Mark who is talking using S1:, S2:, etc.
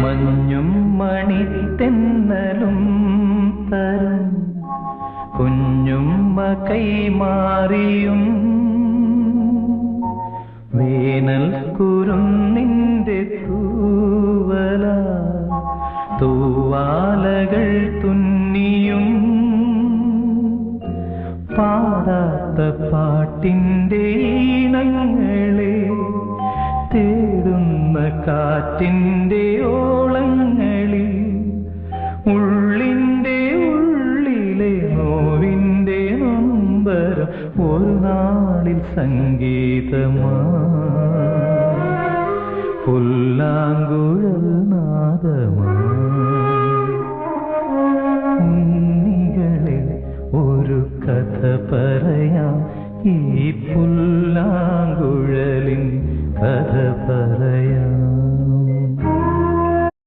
S1: മഞ്ഞും മണിത്തെന്നലും തരും കുഞ്ഞുമ്മ കൈമാറിയും വേനൽ കുരുന്നിന്റെ തൂവല തൂവാലകൾ തുന്നിയും പാടാത്ത പാട്ടിന്റെ ഈണങ്ങളെ തേടുന്ന കാറ്റിന്റെ ഓളങ്ങളിൽ ഉള്ളിന്റെ ഉള്ളിലെ നോവിന്റെ നൊമ്പരം ഒരു നാളിൽ സംഗീതമാ പുല്ലാങ്കുഴൽ നാദമാ ഉണ്ണികളെ ഒരു കഥ പറയാം ഈ പുല്ല